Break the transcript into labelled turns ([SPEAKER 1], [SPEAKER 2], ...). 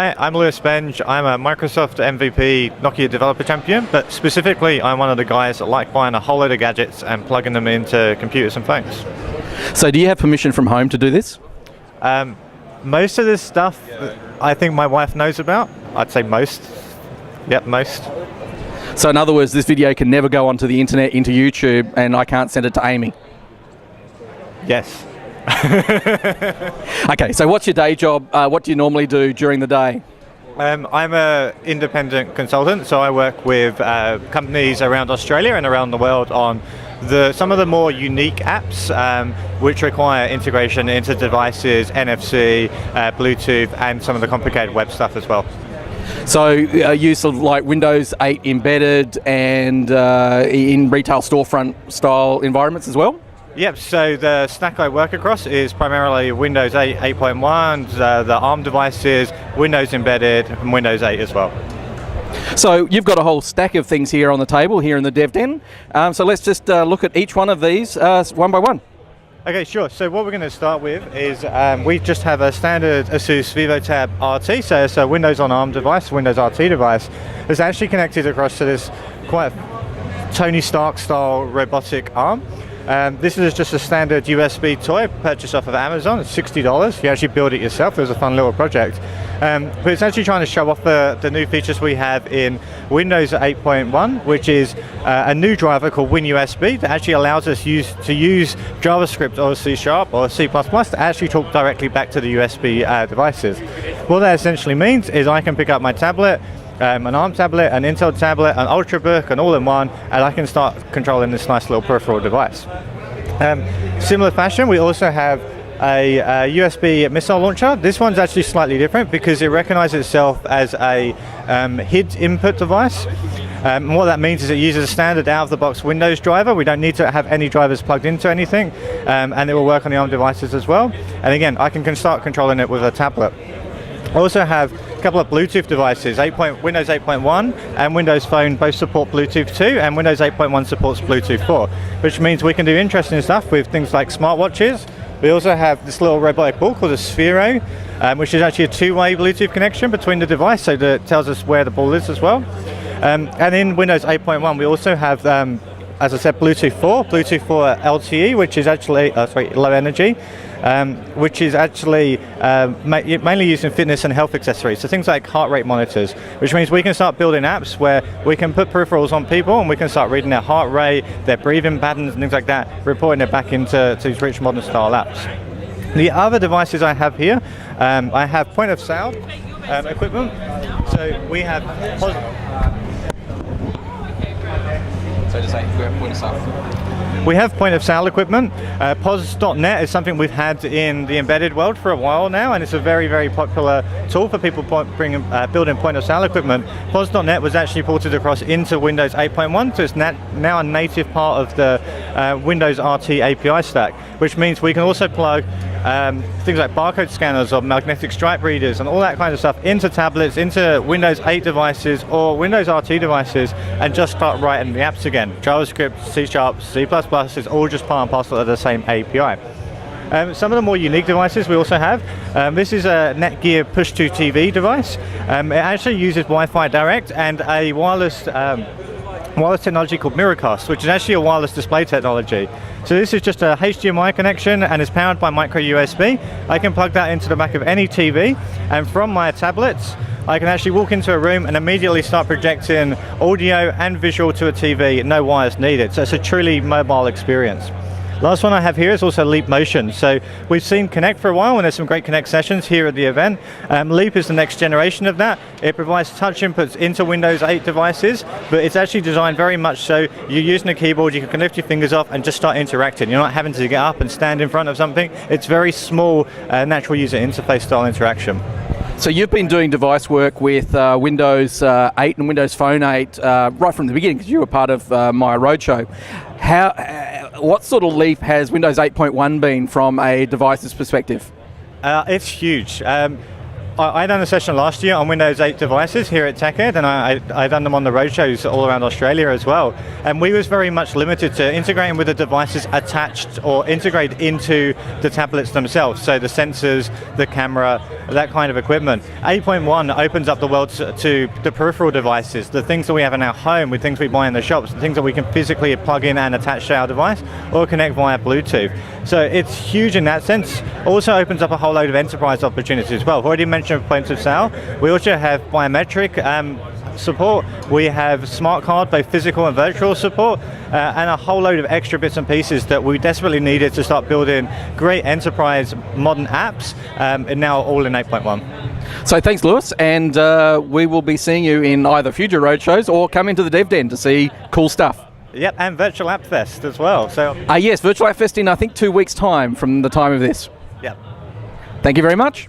[SPEAKER 1] Hi, I'm Benge. I'm a Microsoft MVP Nokia Developer Champion, but specifically I'm one of the guys that like buying a whole load of gadgets and plugging them into computers and phones.
[SPEAKER 2] So do you have permission from home to do this?
[SPEAKER 1] Most of this stuff I think my wife knows about. I'd say most. Yep, most.
[SPEAKER 2] So in other words, this video can never go onto the internet, into YouTube, and I can't send it to Amy?
[SPEAKER 1] Yes.
[SPEAKER 2] Okay, so what's your day job? What do you normally do during the day?
[SPEAKER 1] I'm an independent consultant, so I work with companies around Australia and around the world on some of the more unique apps which require integration into devices, NFC, Bluetooth, and some of the complicated web stuff as well.
[SPEAKER 2] So use of like Windows 8 embedded and in retail storefront style environments as well?
[SPEAKER 1] Yep, so the stack I work across is primarily Windows 8, 8.1, the ARM devices, Windows Embedded, and Windows 8 as well.
[SPEAKER 2] So you've got a whole stack of things here on the table, here in the DevDen. So let's just look at each one of these one by one.
[SPEAKER 1] Okay, sure. So what we're going to start with is we just have a standard ASUS VivoTab RT, so it's a Windows on ARM device, Windows RT device. It's actually connected across to this quite Tony Stark style robotic arm. This is just a standard USB toy purchased off of Amazon. It's $60. You actually build it yourself. It was a fun little project. But it's actually trying to show off the new features we have in Windows 8.1, which is a new driver called WinUSB that actually allows us to use JavaScript or C# or C++ to actually talk directly back to the USB devices. What that essentially means is I can pick up my tablet, an ARM tablet, an Intel tablet, an Ultrabook, and all in one, and I can start controlling this nice little peripheral device. Similar fashion, we also have a USB missile launcher. This one's actually slightly different because it recognizes itself as a HID input device. And what that means is it uses a standard out-of-the-box Windows driver. We don't need to have any drivers plugged into anything, and it will work on the ARM devices as well. And again, I can start controlling it with a tablet. I also have a couple of Bluetooth devices. Windows 8.1 and Windows Phone both support Bluetooth 2, and Windows 8.1 supports Bluetooth 4, which means we can do interesting stuff with things like smartwatches. We also have this little robotic ball called a Sphero, which is actually a two-way Bluetooth connection between the device, so that it tells us where the ball is as well. And in Windows 8.1, we also have, as I said, Bluetooth 4 LTE, which is actually, low energy, which is actually mainly used in fitness and health accessories. So things like heart rate monitors, which means we can start building apps where we can put peripherals on people and we can start reading their heart rate, their breathing patterns and things like that, reporting it back into these rich modern style apps. The other devices I have here, I have point of sale equipment. So we have We have point of sale equipment. POS.net is something we've had in the embedded world for a while now, and it's a very, very popular tool for people building point of sale equipment. POS.net was actually ported across into Windows 8.1, so it's now a native part of the Windows RT API stack, which means we can also plug things like barcode scanners or magnetic stripe readers and all that kind of stuff into tablets, into Windows 8 devices or Windows RT devices, and just start writing the apps again. JavaScript, C#, C++ is all just part and parcel of the same API. Some of the more unique devices we also have, this is a Netgear push-to-TV device. It actually uses Wi-Fi Direct and a wireless technology called Miracast, which is actually a wireless display technology. So this is just a HDMI connection and is powered by micro USB. I can plug that into the back of any TV, and from my tablets I can actually walk into a room and immediately start projecting audio and visual to a TV, no wires needed. So it's a truly mobile experience. Last one I have here is also Leap Motion. So we've seen Connect for a while, and there's some great Connect sessions here at the event. Leap is the next generation of that. It provides touch inputs into Windows 8 devices, but it's actually designed very much so you're using a keyboard, you can lift your fingers off and just start interacting. You're not having to get up and stand in front of something. It's very small, natural user interface style interaction.
[SPEAKER 2] So you've been doing device work with Windows 8 and Windows Phone 8 right from the beginning, because you were part of my roadshow. What sort of leap has Windows 8.1 been from a device's perspective?
[SPEAKER 1] It's huge. I done a session last year on Windows 8 devices here at TechEd, and I done them on the roadshows all around Australia as well. And we was very much limited to integrating with the devices attached or integrate into the tablets themselves. So the sensors, the camera, that kind of equipment. 8.1 opens up the world to the peripheral devices, the things that we have in our home, with things we buy in the shops, the things that we can physically plug in and attach to our device or connect via Bluetooth. So it's huge in that sense. Also opens up a whole load of enterprise opportunities as well. I've already mentioned points of sale. We also have biometric support. We have smart card, both physical and virtual support, and a whole load of extra bits and pieces that we desperately needed to start building great enterprise modern apps, and now all in 8.1.
[SPEAKER 2] So thanks, Lewis, and we will be seeing you in either future roadshows or come into the DevDen to see cool stuff.
[SPEAKER 1] Yep, and Virtual App Fest as well. So
[SPEAKER 2] yes, Virtual App Fest in I think 2 weeks' time from the time of this.
[SPEAKER 1] Yep.
[SPEAKER 2] Thank you very much.